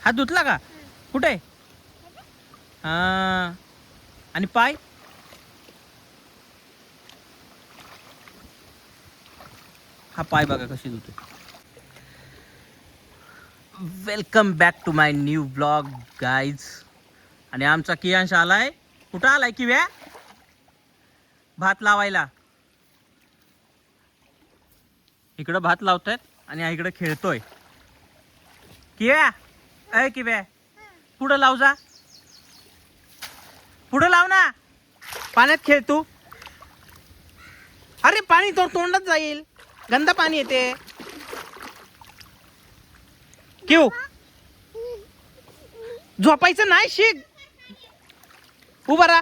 हात धुतला का? कुठे? हा. आणि पाय? हा पाय बघा कशी धुतोय. Welcome back to my new blog guys. आणि आमचा कियांश आलाय. कुठं आलाय किव्या? भात लावायला. इकडं भात लावतायत आणि इकडं खेळतोय. किव्या, अय किव्या, पुढं लाव जा. पुढं लाव ना. पाण्यात खेळ तू. अरे पाणी तो तोंडात जाईल. गंदा पाणी येते. क्यू झोपायचं नाही, शिक. उभा राहा.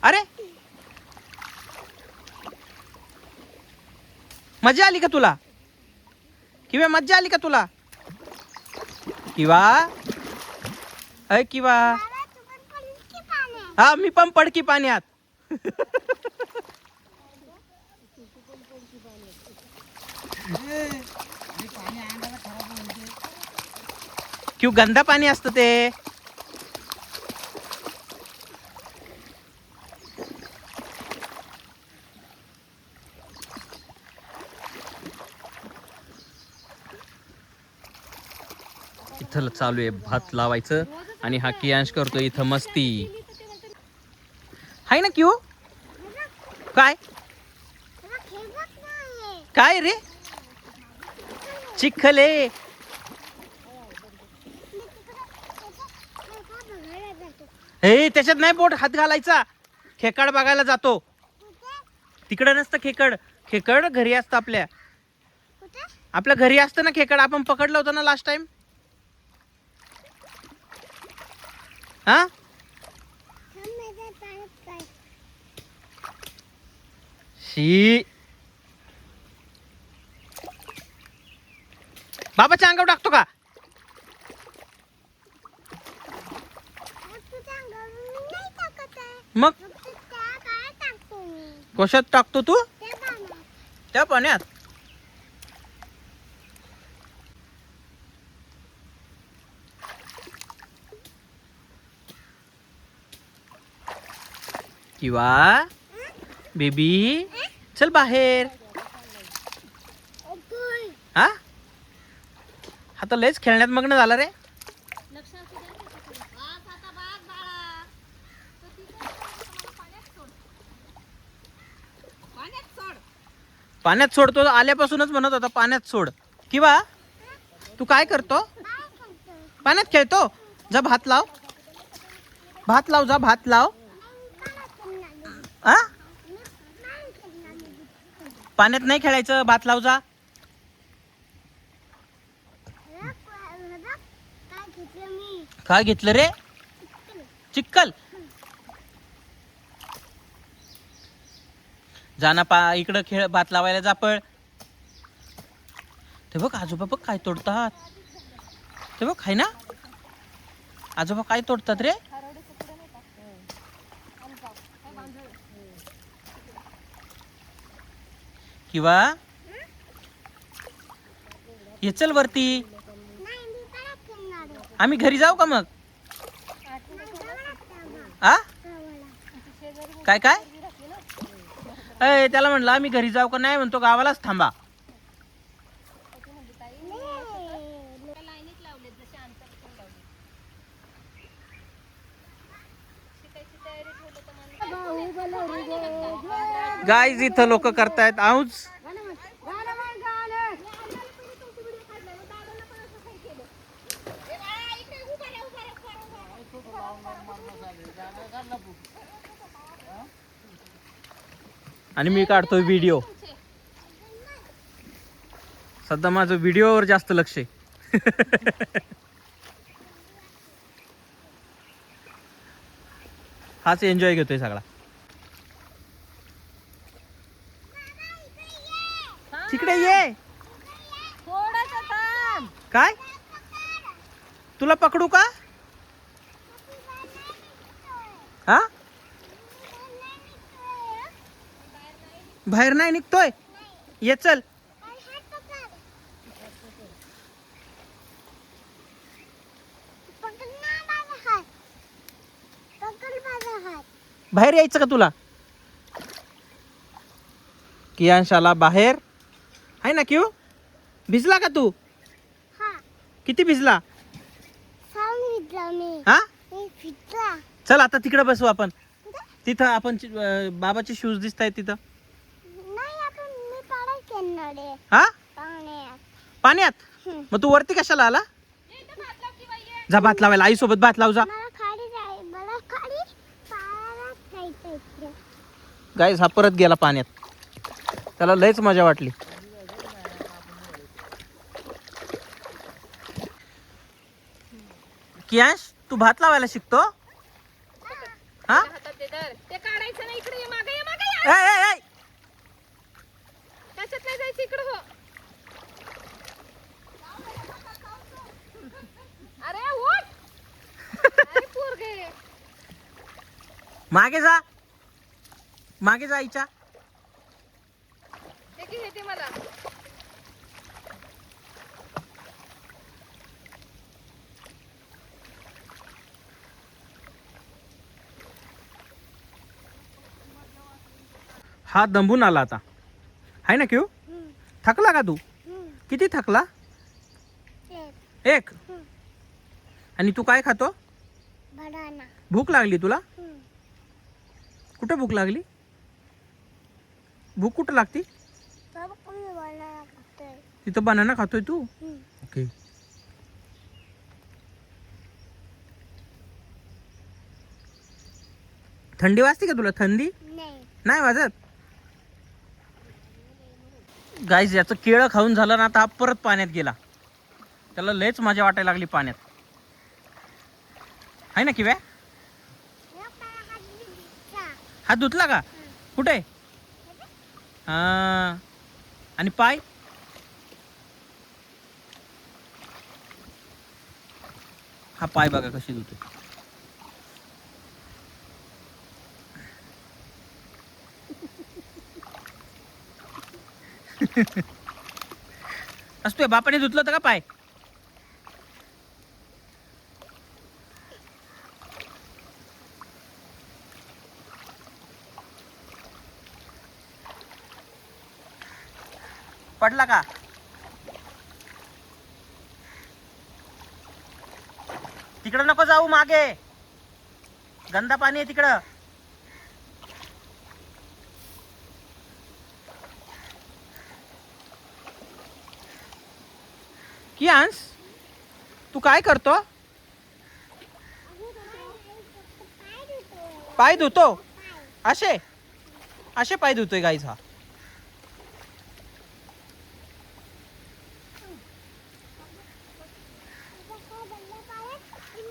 अरे मजा आली का तुला? किंवा मज्जा आली का तुला? किंवा अय किंवा, हा मी पण पडकी पाण्यात. क्यों गंदा पाणी असतं ते. इथं चालू आहे भात लावायचं आणि हा कियांश करतो इथं मस्ती. हाय ना क्यू? काय काय रे? चिखले. हे त्याच्यात नाही बोट हात घालायचा. खेकड बघायला जातो. तिकडे नसतं खेकड. खेकड घरी असतं आपल्या. आपल्या घरी असतं ना खेकड. आपण पकडलं होतं ना लास्ट टाइम. हा शी. बाबाच्या अंगावर टाकतो का? मग कशात टाकतो तू? त्या पाण्यात. किंवा बेबी चल बाहेर. हा आता लयच खेळण्यात मग्न झाला रे. पाण्यात सोडतो. आल्यापासूनच म्हणत होता पाण्यात सोड. किंवा तू काय करतो? पाण्यात खेळतो. जा भात लाव. भात लाव जा. भात लाव. आ पाण्यात नाही खेळायचं. भात लाव जा. काय घेतलं रे? चिक्कल. जाना पा इकडं खेळ. भात लावायला जा पळ. ते बघ आजोबा बघ काय तोडतात. ते बघ आहे ना आजोबा काय तोडतात रे. किंवा ये चल वरती. आम्ही घरी जाऊ का मग? आ काय काय? अय त्याला म्हणलं आम्ही घरी जाऊ का? नाही म्हणतो गावालाच थांबा. गाईज इथं लोक करतायत आऊज. आणि मी काढतोय व्हिडिओ. सध्या माझं व्हिडिओवर जास्त लक्ष आहे. हाच एन्जॉय घेतोय सगळा. तिकडे ये. काय तुला पकडू का? हा बाहेर नाही निघतोय. ये चल. बाहेर यायचं का तुला? कियांश आला बाहेर. आहे ना क्यू? भिजला का तू? किती भिजला? हा चल आता तिकडे बसू आपण. तिथं आपण बाबाचे शूज दिसत आहेत तिथं. हा पाण्यात मग तू वरती कशाला आला? जा भात लावायला. आई सोबत भात लाव जा. गाईस हा परत गेला पाण्यात. त्याला लयच मजा वाटली. कियांश तू भात लावायला शिकतो? हा ते काढायचं नाही. इकडे मागे त्याच्यात नाही जायचं. इकडे हो. अरे उठ. अरे पोरगे मागे जा. मागे जा आईच्या. ते की येते मला. हा दंबून आला आता. आहे ना क्यू? थकला का तू? किती थकला? एक. आणि तू काय खातो? भूक लागली तुला? कुठं भूक लागली? भूक कुठं लागती? तिथं बनाना खातोय तू? ओके. थंडी वाजते का तुला? थंडी नाही वाजत. गाईज याचं केळं खाऊन झालं ना आता हा परत पाण्यात गेला. त्याला लयच मजा वाटायला लागली पाण्यात. आहे ना किव्या? हात धुतला का? कुठे? हा आणि पाय? हा पाय बघा कशी धुते. असतोय बापाने धुतलं होतं का पाय? पडला का? तिकडं नको जाऊ. मागे गंदा पाणी आहे तिकडं. कियांश तू काय करतो? पाय धुतो. असे असे पाय धुतोय गाईज हा.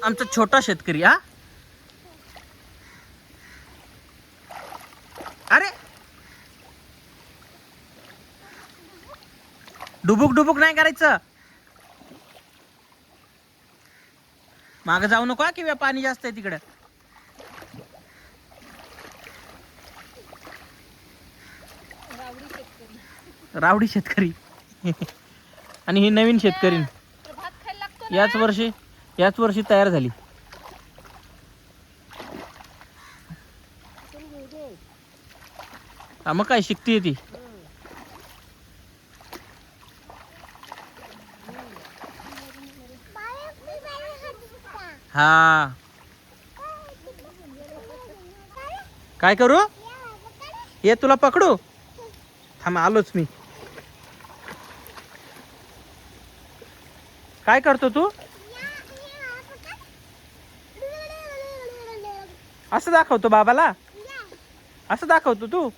आमचा छोटा शेतकरी. हा अरे डुबुक डुबुक नाही करायचं. मागे जाऊ नको किंवा पाणी जास्त आहे तिकडे. रावडी शेतकरी. आणि ही नवीन शेतकरी भात खायला लागतो. याच वर्षी तयार झाली. हा मग काय शिकतीये ती. हा काय करू? ये तुला पकडू. थांब आलोच मी. काय करतो तू? असं दाखवतो बाबाला? असं दाखवतो तू?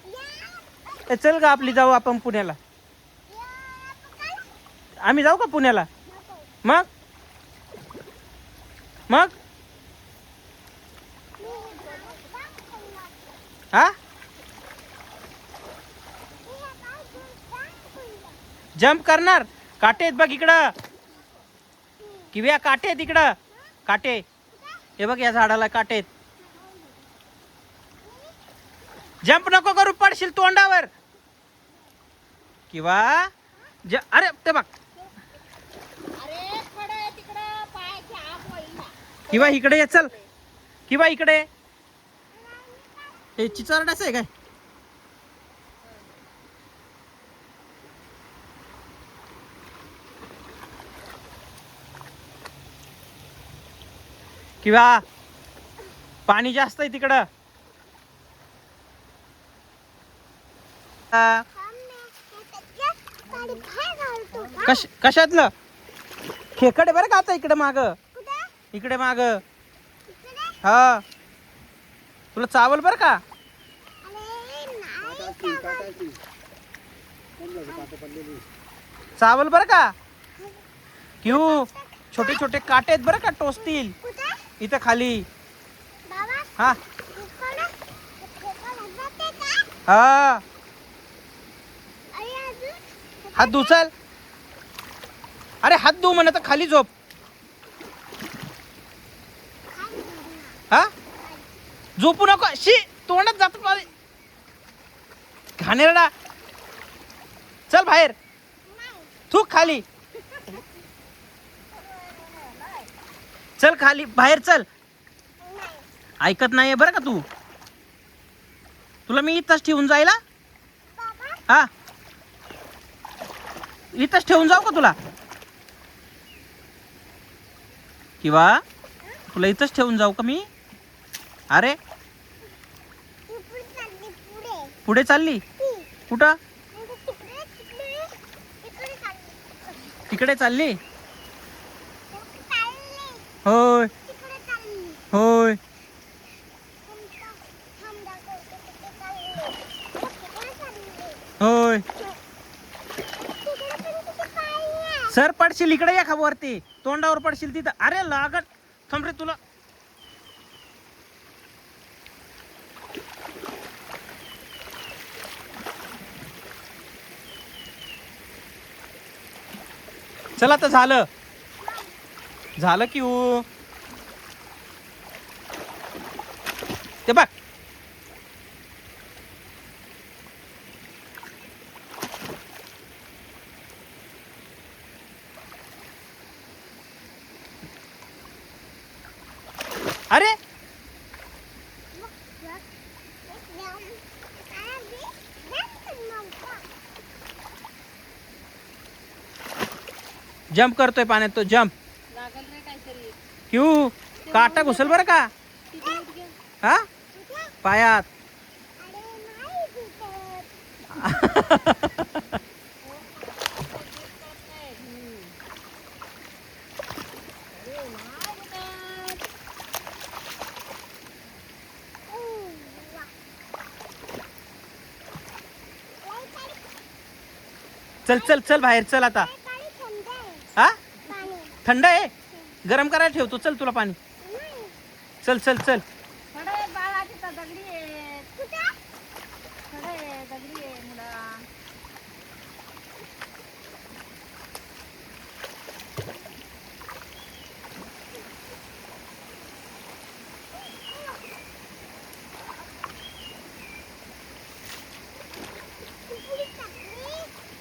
चल गा आपली जाऊ आपण पुण्याला. आम्ही जाऊ का पुण्याला? मग मग हा जंप करणार? काटे आहेत बघ इकडं. किव्या काटे आहेत इकडं. काटे हे बघ या झाडाला काटे आहेत. जंप नको करू पडशील तोंडावर. किंवा अरे ते बघ अरे खडं तिकडं पायाची आग होईल ना. किंवा इकडे ये चल किंवा इकडे ये. हे चिचारडाच आहे काय? किंवा पाणी जास्त आहे तिकडं. कशातलं खेकड आहे बरं का आता इकडे माग इकडे माग. हा तुला चावल बरं का? चावल बरं का? क्यों छोटे छोटे काटे आहेत बरं का, टोचतील इथं खाली. हा हा हात धु चल. अरे हात धु म्हणत खाली झोप. हा झोपू नको. शी तोंडात जात घाणेरडा. चल बाहेर थूक खाली. चल खाली बाहेर चल. ऐकत नाहीये बरं का तू. तुला मी इथंच ठेवून जायला. हा इथंच ठेवून जाऊ का तुला? किंवा तुला इथंच ठेवून जाऊ का मी? अरे पुढे चालली कुठं? तिकडे चालली. होय होय. होय सर पडशील. इकडे या वरती तोंडावर पडशील तिथं. अरे लागत थांब रे तुला. चल आता झालं झालं की हो. ते बघ अरे जंप करतोय पाण्यात तो. जंप लागल रे काहीतरी. क्यों काटा घुसल बरं का? तिथे उठ घे. हा पायात. चल चल चल बाहेर चल आता. हा थंड आहे. गरम करायला ठेवतो. चल तुला पाणी. चल चल चल. खडं आहे बाळा तिथं दगडी आहे. खडं आहे दगडी आहे मुला.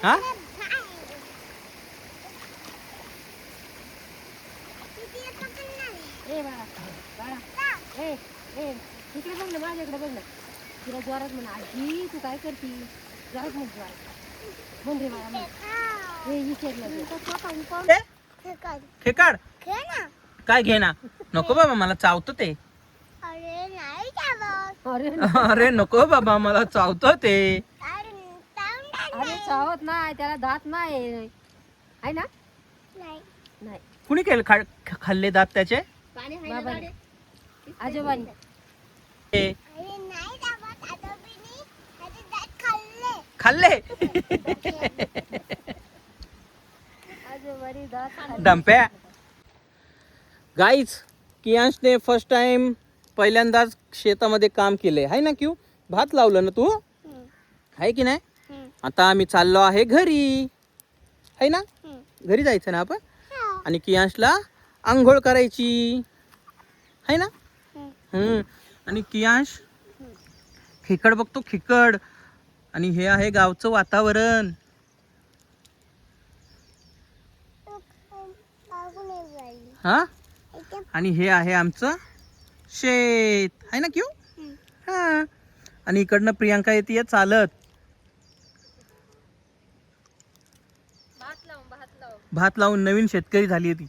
हा ए बाळा बाळा ए ए इकडे बघ ना माझ्याकडे बघ ना. तिला जोरात म्हणा आजी तू काय करती. जोरात म्हण जोरात म्हण रे बाळा म्हण. हे विचारलं ए, खेकाड काय घे ना. नको बाबा मला चावतं ते. अरे अरे नको बाबा मला चावतं ते. अरे चावत नाही त्याला दात नाही आहे ना. नाही कुणी केलं खाल्ले दात त्याचे? बाबाने आजोबानी. ए, खाल्ले आजोबानी दात. डंप्या. गाईज कियांशने फर्स्ट टाइम पहिल्यांदाच शेतामध्ये काम केले आहे ना. क्यू भात लावलं ना तू आहे की नाही? आता आम्ही चाललो आहे घरी आहे ना. घरी जायचं ना आपण. आणि कियांशला आंघोळ करायची आहे ना. आणि कियांश खेकड बघतो खेकड. आणि हे आहे गावचं वातावरण हा आणि हे आहे आमचं शेत आहे ना क्यू हा आणि इकडनं प्रियांका येते चालत भात लावून नवीन शेतकरी झाली ती